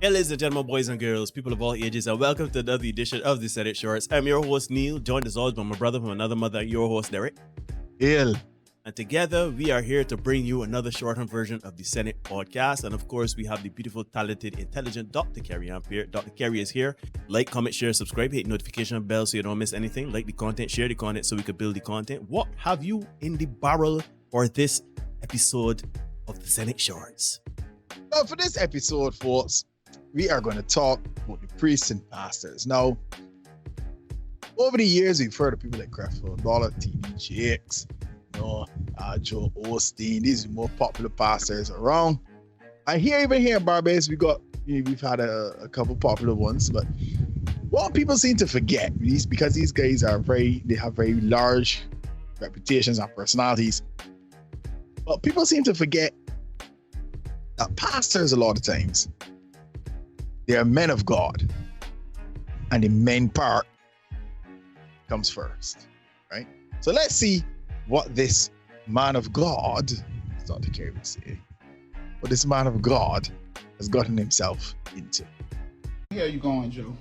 Hey, ladies and gentlemen, boys and girls, people of all ages, and welcome to another edition of the Senate Shorts. I'm your host, Neil, joined as always by my brother from another mother, your host, Derek. Ill. And together, we are here to bring you another shortened version of the Senate podcast. And of course, we have the beautiful, talented, intelligent Dr. Carrie up here. Dr. Carrie is here. Like, comment, share, subscribe, hit notification bell so you don't miss anything. Like the content, share the content so we can build the content. What have you in the barrel for this episode of the Senate Shorts? Well, for this episode, folks, we are going to talk about the priests and pastors. Now, over the years, we've heard of people like Creflo Dollar, T.D. Jakes, Joe Osteen. These are more popular pastors around. And even here in Barbados, we've had a couple popular ones, but what people seem to forget is because these guys they have very large reputations and personalities. But people seem to forget that pastors, a lot of times, they are men of God, and the men part comes first, right? So let's see what this man of God, as Dr. Carey would say, what this man of God has gotten himself into. Where you going, Joe?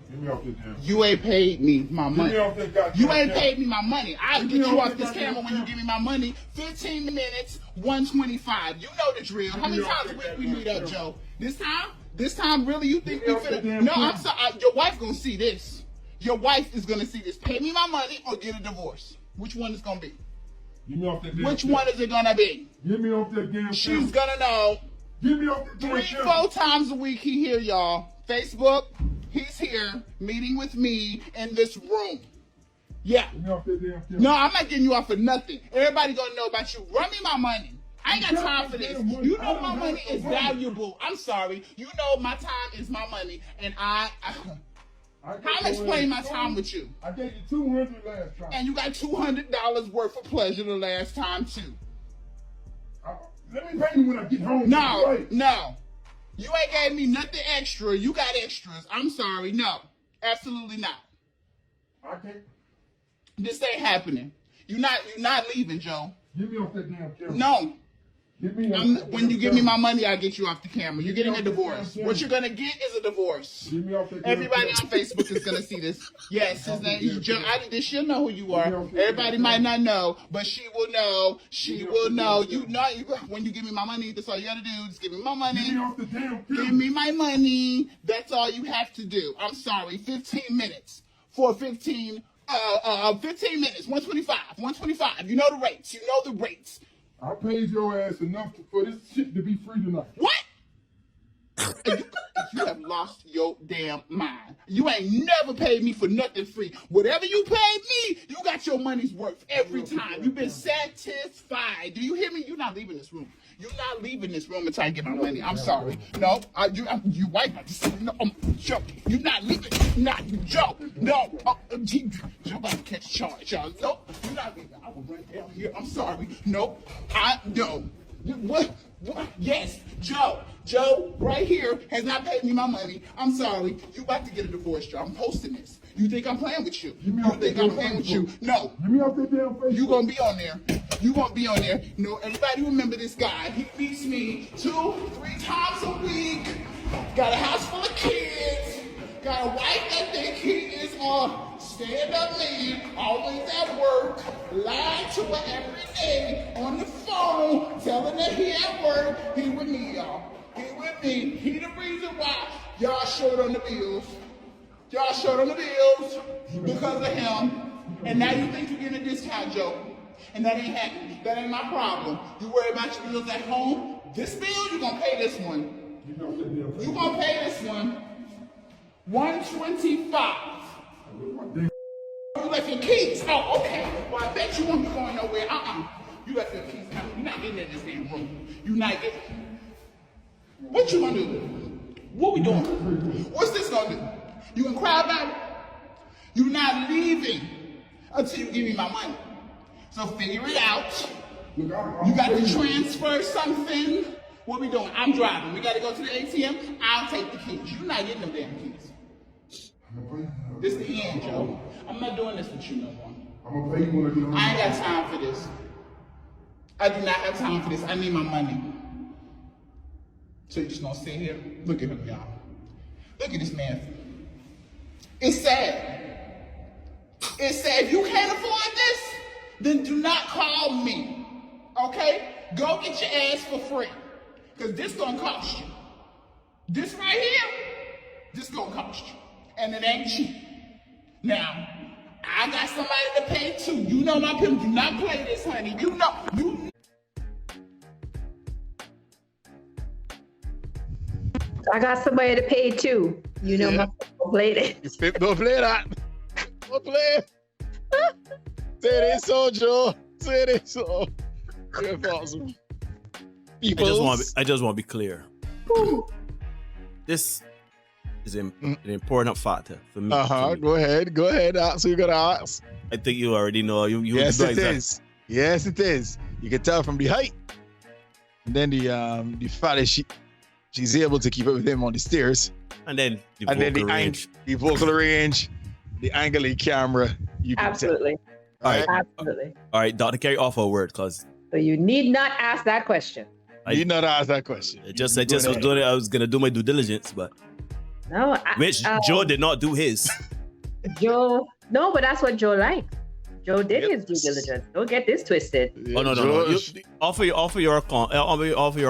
Get me off this damn. You ain't paid me my money. Get me off this goddamn. You ain't paid me my money. I'll get you off this camera when you give me my money. 15 minutes, 125. You know the drill. How many times a week we meet up, Joe? This time, really, you think we finna? No, I'm sorry. Your wife gonna see this. Your wife is gonna see this. Pay me my money or get a divorce. Which one is gonna be? Get me off that damn. Which one is it gonna be? Get me off that damn. She's gonna know. Get me off that damn. 3-4 times a week he here, y'all. Facebook, he's here meeting with me in this room. Yeah. Get me off that damn. No, I'm not getting you off for nothing. Everybody gonna know about you. Run me my money. I ain't got time for this. You know my money is valuable. I'm sorry. You know my time is my money, and I'm explaining my time with you. I gave you $200 last time. And you got $200 worth of pleasure the last time too. Let me pay you when I get home. No, Right. no. You ain't gave me nothing extra. You got extras. I'm sorry. No, absolutely not. I can't. This ain't happening. You're not leaving, Joe. Get me off that damn camera. No. Get me When you give me my money, I'll get you off the camera. You're getting a divorce. What you're gonna get is a divorce. Get me off that damn. Everybody on Facebook is gonna see this. Yes, his name is Joe. She'll know who you are. Everybody might not know, but she will know. She will know. You know, when you give me my money, that's all you gotta do. Just give me my money. Get me off the damn camera. Give me my money. That's all you have to do. I'm sorry. 15 minutes for 15 minutes. 125. You know the rates. I paid your ass enough for this shit to be free tonight. What? You have lost your damn mind. You ain't never paid me for nothing free. Whatever you paid me, you got your money's worth every time. You've been satisfied. Do you hear me? You're not leaving this room. You're not leaving this room until I get my money. I'm sorry. No, you wipe my. No, Joe, you're not leaving. Not Joe. No, Joe about to catch charge, y'all. No, you're not leaving. I will run down here. I'm sorry. No, no. What? Yes, Joe. Joe, right here, has not paid me my money. I'm sorry. You about to get a divorce, Joe. I'm posting this. You think I'm playing with you? You think I'm playing with you? No. Get me off that damn face. You gonna be on there. You gonna be on there. No, everybody remember this guy. He beats me 2-3 times a week. Got a house full of kids. Got a wife that think he is a stand-up man. Always at work. Lying to her every day on the phone. Telling her he at work. He with me, y'all. He with me. He the reason why y'all short on the bills. Y'all short on the bills because of him. And now you think you're getting a discount, Joe. And that ain't happening. That ain't my problem. You worry about your bills at home. This bill, you're going to pay this one. You're going to pay this one. 125. You left your keys. Oh, okay. Well, I bet you won't be going nowhere. You left your keys. You're not getting in this damn room. You're not getting. What you gonna do? What we doing? What's this gonna do? You gonna cry about it? You're not leaving until you give me my money. So figure it out. You got to transfer something. What we doing? I'm driving. We got to go to the ATM. I'll take the keys. You're not getting them damn keys. This is the end, Joe. I'm not doing this with you no more. I'm gonna pay you when I get home. I ain't got time for this. I do not have time for this. I need my money. So you just gonna sit here? Look at him, y'all. Look at this man. It's sad. It's sad. If you can't afford this, then do not call me. Okay? Go get your ass for free. Because this gonna cost you. This right here, this gonna cost you. And it ain't cheap. Now, I got somebody to pay too. You know my pimp, do not play this, honey. You know. I got somebody to pay too. You know, my people played it. Don't play that. Don't play. Say it so, Joe. Say it so. You're awesome. I just want to be clear. This is an important factor for me. Go ahead. Ask what you gotta ask. I think you already know. Yes, it is. Yes, it is. You can tell from the height. And then the fact she's able to keep up with him on the stairs. And then the vocal range. The vocal range, the angle of the camera. You can Absolutely. Tell. All right. Absolutely. All right, Dr. Carey, offer a word, cause So you need not ask that question. I did not ask that question. I just was doing it. I was gonna do my due diligence, but No, which Joe did not do his. Joe. No, but that's what Joe liked. Joe did his due diligence. Don't get this twisted. Yeah, No. You, offer your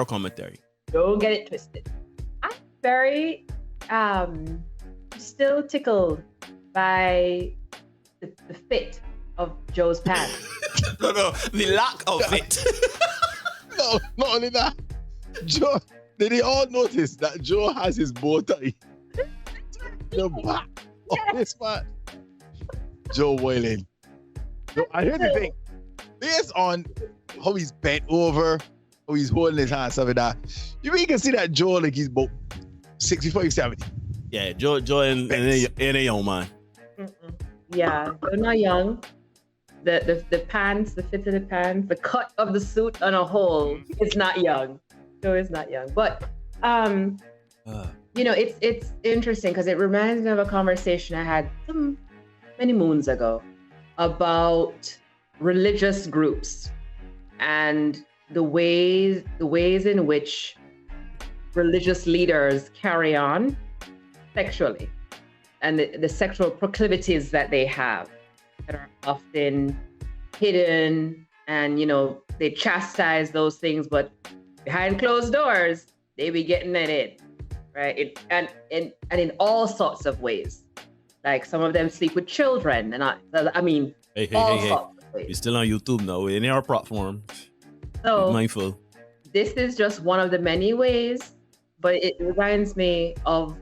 commentary. Don't get it twisted. I'm very still tickled by the fit of Joe's pants. No, the lack of it. No, not only that. Joe, did they all notice that Joe has his bow tie? The back of this man. Joe Wailing. So, I hear the thing. Based on how he's bent over, how he's holding his hands, stuff like that, you can see that Joe like he's about 65, 70. Yeah, Joe and a young man. Yeah, they're not young. The pants, the fit of the pants, the cut of the suit on a whole is not young. Joe is not young. But it's interesting because it reminds me of a conversation I had many moons ago about religious groups and the ways in which religious leaders carry on sexually and the sexual proclivities that they have that are often hidden, and they chastise those things, but behind closed doors they be getting it in, right? And in all sorts of ways. Like some of them sleep with children, and I mean, hey, sorts of ways. You're still on YouTube now. We're in our platform. So be mindful. This is just one of the many ways, but it reminds me of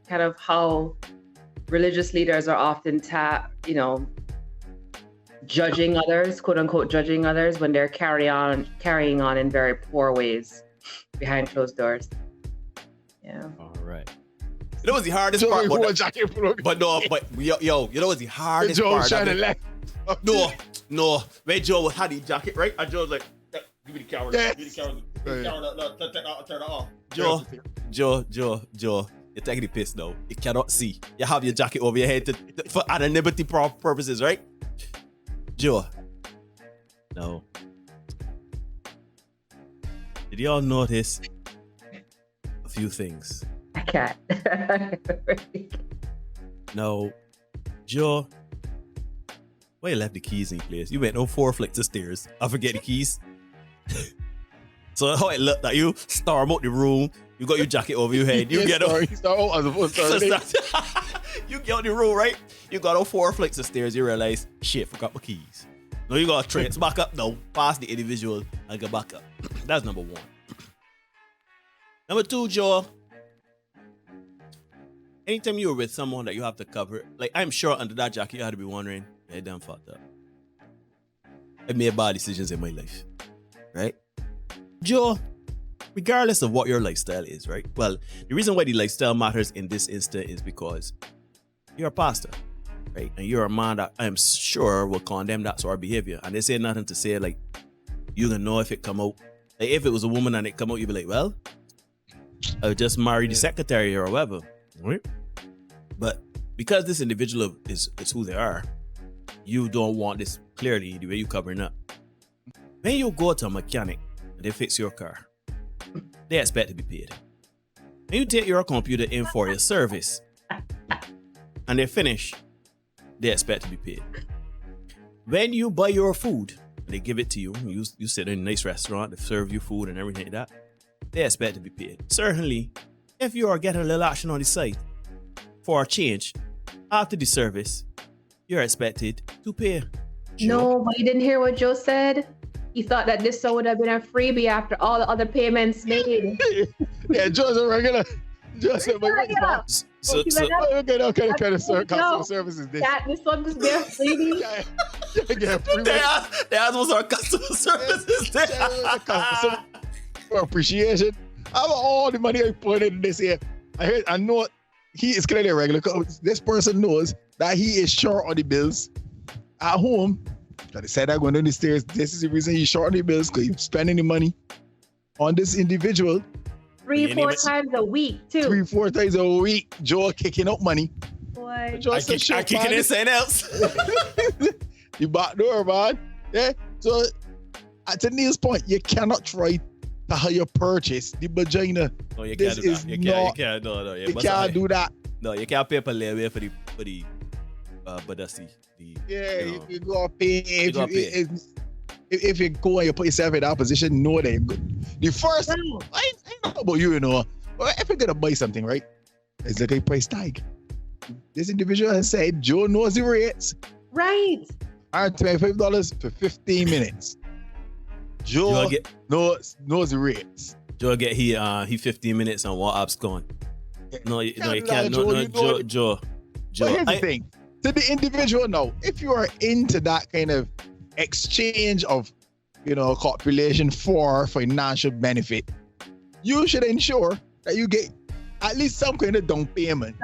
kind of how religious leaders are often judging others, quote unquote, judging others when they're carrying on in very poor ways behind closed doors. Yeah. All right. You know what's the hardest part? You know what's the hardest part? No. When Joe had the jacket, right? And Joe was like, give me the camera. Yes. Give me the camera. Turn it off. Joe, you're taking the piss now. You cannot see. You have your jacket over your head for anonymity purposes, right? Joe. No. Did y'all notice a few things? I can't. No. Joe, where you left the keys in place? You went 4 flicks of stairs. I forget the keys. So how it looked like you storm out the room. You got your jacket over your head. You get out. You get out the room, right? You got 4 flicks of stairs. You realize, shit, forgot my keys. Now you gotta trace back up now, past the individual and go back up. That's number 1. Number 2, Joe. Anytime you're with someone that you have to cover, like I'm sure under that jacket you had to be wondering, hey, damn fucked up. I made bad decisions in my life, right? Joe, regardless of what your lifestyle is, right? Well, the reason why the lifestyle matters in this instant is because you're a pastor, right? And you're a man that I am sure will condemn that sort of behavior. And they say nothing to say like, you gonna know if it come out. Like if it was a woman and it come out, you'd be like, well, I would just marry the secretary or whatever, right? But because this individual is who they are, you don't want this clearly the way you covering up. When you go to a mechanic and they fix your car, they expect to be paid. and you take your computer in for your service, and they finish, they expect to be paid. When you buy your food, they give it to you. You sit in a nice restaurant, they serve you food and everything like that. They expect to be paid. Certainly, if you are getting a little action on the site for a change after the service, you're expected to pay. No, but you didn't hear what Joe said. He thought that this would have been a freebie after all the other payments made. Yeah, Joe's a regular. Joe's a regular. So What kind of customer service is this? This one was their freebie. They asked what's our customer services there. For appreciation. I have all the money I put in this here. I know he is clearly a regular. This person knows that he is short on the bills at home. They said I'm going down the stairs. This is the reason he's short on the bills, because he's spending the money on this individual. 3-4 times a week, too. 3-4 times a week. Joe kicking up money. Boy. I kicking in something else. You back door, man. Yeah. So, to Neil's point, you cannot try to hire purchase the vagina. No, you can't do that. You can't. No. You can't do that. No, you can't pay per layaway for the but that's you gotta pay. If you go and you put yourself in that position, know that you're good. The first, I know about you, you know. But if you're gonna buy something, right? It's like a price tag. This individual has said Joe knows the rates. Right. $25 for 15 minutes. Joe knows the rates. Joe get he 15 minutes and what app's gone. No, you can't. Joe. But here's the thing. To the individual now, if you are into that kind of exchange of, copulation for financial benefit, you should ensure that you get at least some kind of down payment.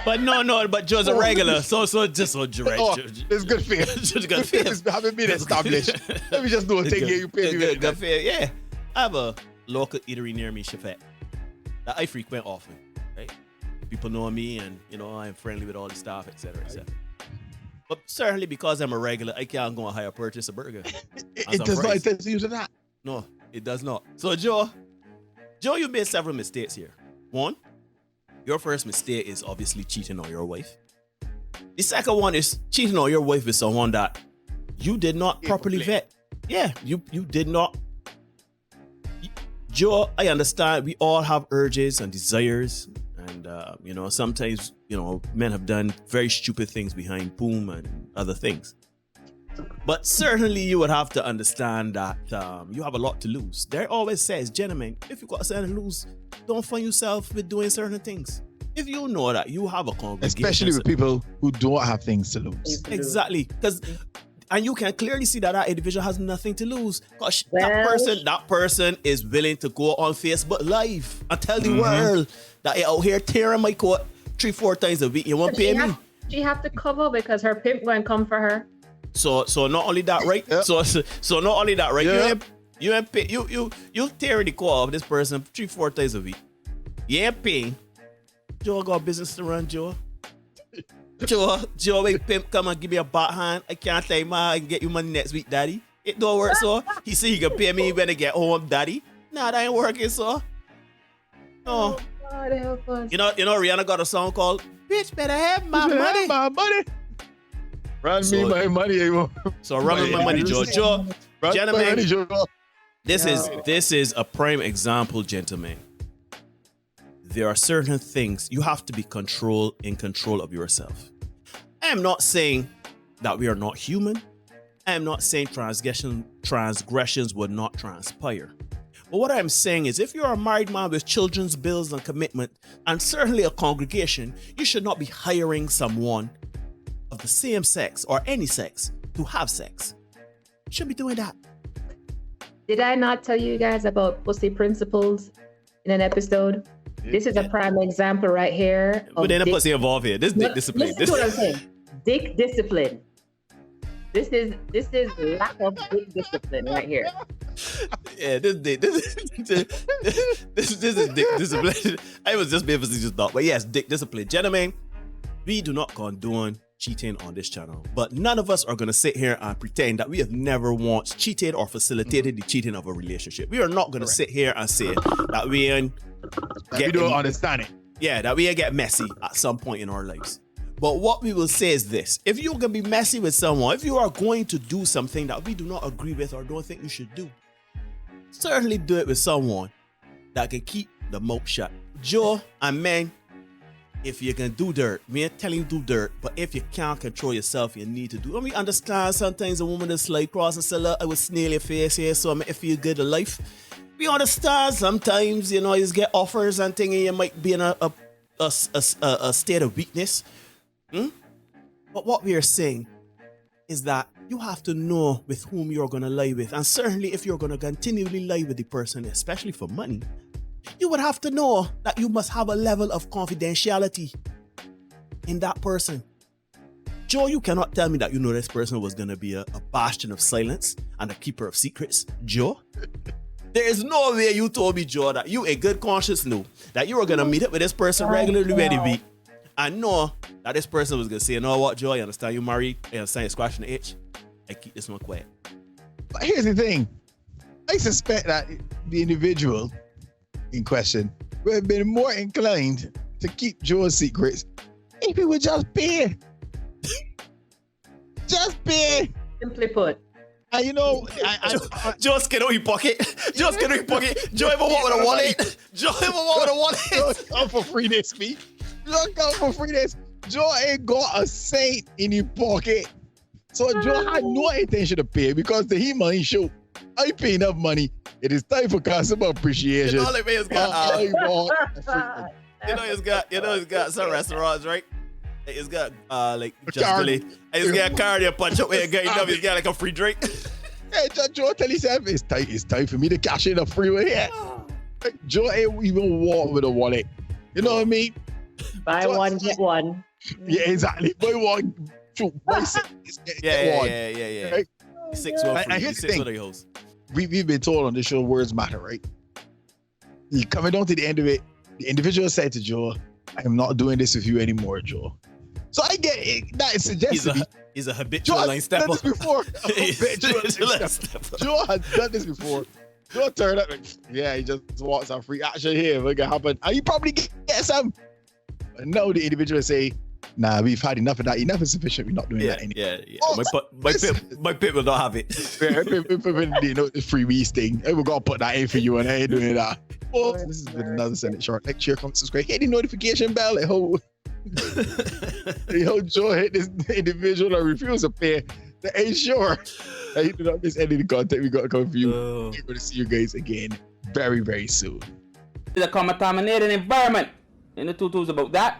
But Joe's a regular, so just so direct. It's good for you. Good for you. It's haven't been established. Let me just do a thing here. You pay me. Good for you. Yeah, I have a local eatery near me, Chefette, that I frequent often. Right, people know me, and I'm friendly with all the staff, etc., etc. But certainly because I'm a regular, I can't go and hire purchase a burger. It does not intend to use that. No, it does not. So Joe, you made several mistakes here. One, your first mistake is obviously cheating on your wife. The second one is cheating on your wife with someone that you did not properly vet. Yeah, you did not. Joe, I understand we all have urges and desires, and sometimes men have done very stupid things behind boom and other things. But certainly you would have to understand that you have a lot to lose. There always says, gentlemen, if you got something to lose, don't find yourself with doing certain things. If you know that you have a congregation, especially with people who don't have things to lose. Exactly, and you can clearly see that individual has nothing to lose. Gosh, that person is willing to go on Facebook Live and tell the world that you're out here tearing my coat 3-4 times a week. You won't pay me. She have to cover because her pimp won't come for her. So not only that, right? Yep. So not only that, right? Yep. You ain't pay. You tearing the core of this person 3-4 times a week. You ain't paying. Joe got business to run, Joe. Joe, wait, pimp, come and give me a back hand. I can't tell you, I can get you money next week, daddy. It don't work, so. He said he can pay me when I get home, daddy. Nah, that ain't working, so. No. God help us. You know, Rihanna got a song called "Bitch Better Have My Money." My money. Run me my money. So run me my money, Joe. Gentlemen, Joe. This is a prime example, gentlemen. There are certain things you have to be in control of yourself. I am not saying that we are not human. I am not saying transgressions would not transpire. But what I'm saying is, if you're a married man with children's bills and commitment, and certainly a congregation, you should not be hiring someone of the same sex or any sex to have sex. You shouldn't be doing that. Did I not tell you guys about pussy principles in an episode? This is a prime example right here. But then a pussy involved here. This dick discipline. Listen to what I'm saying. Dick discipline. This is lack of dick discipline right here. Yeah, this is dick discipline. I was just being facetious thought, but yes, dick discipline. Gentlemen, we do not condone cheating on this channel, but none of us are going to sit here and pretend that we have never once cheated or facilitated the cheating of a relationship. We are not going to sit here and say that we We don't understand it. Yeah, that we get messy at some point in our lives. But what we will say is this: if you're gonna be messy with someone, if you are going to do something that we do not agree with or don't think you should do, certainly do it with someone that can keep the mouth shut. Joe and men, if you can do dirt, we ain't telling you do dirt, but if you can't control yourself, you need to do. And we understand sometimes a woman is like cross and say, look, I will snail your face here, so I make you feel good in life. We understand sometimes, you know, you get offers and things, and you might be in a state of weakness. But what we are saying is that you have to know with whom you're going to lie with. And certainly if you're going to continually lie with the person, especially for money, you would have to know that you must have a level of confidentiality in that person. Joe, you cannot tell me that you know this person was going to be a bastion of silence and a keeper of secrets. Joe? There is no way you told me, Joe, that you a good conscience knew that you were going to meet up with this person regularly every week. I know that this person was going to say, you know what, Joe, I understand you married, I understand you're scratching the itch. I keep this one quiet. But here's the thing. I suspect that the individual in question would have been more inclined to keep Joe's secrets if he would just pay. Just pay. Simply put. And you know, Joe's get out his pocket. Joe's get out his pocket. Joe ever walk with a wallet? Joe ever walk with a wallet? Joe come for free this week. Joe come for free this. Joe ain't got a cent in his pocket. So Joe had no intention to pay because the him money show. I pay enough money. It is time for customer appreciation. You know, like, he's got, he's got some restaurants, right? He's got like just really. He's got a car there, punch up where you got he's got like a free drink. Hey, Joe tell himself it's time for me to cash in a freeway here. Joe ain't even walk with a wallet. You know what I mean? Buy so, one, get one. Yeah, exactly. Buy one, buy six, get one. Yeah. Right? 6 1 And here's the thing. the host. We've been told on this show words matter, right? You coming down to the end of it, the individual said to Joe, I am not doing this with you anymore, Joe. So I get it. That suggests to me. He's a habitual line stepper. Joe has done this before. Joe turned up like, yeah, he just wants some free action here. What can happen? And you probably get some. But no, the individual say, nah, we've had enough of that. Enough is sufficient. We're not doing that anymore. Yeah. Oh, my pip will not have it. Yeah, you know, the freebies thing. We're going to put that in for you and I ain't doing that. Well, this has been another Senate Short Lecture. Come subscribe. Hit the notification bell. Like, Joe hit this individual and refuse to pay to ensure that you do not miss any of the content we got coming for you. We're going to see you guys again very, very soon. It's a contaminated environment. And the tutu's about that.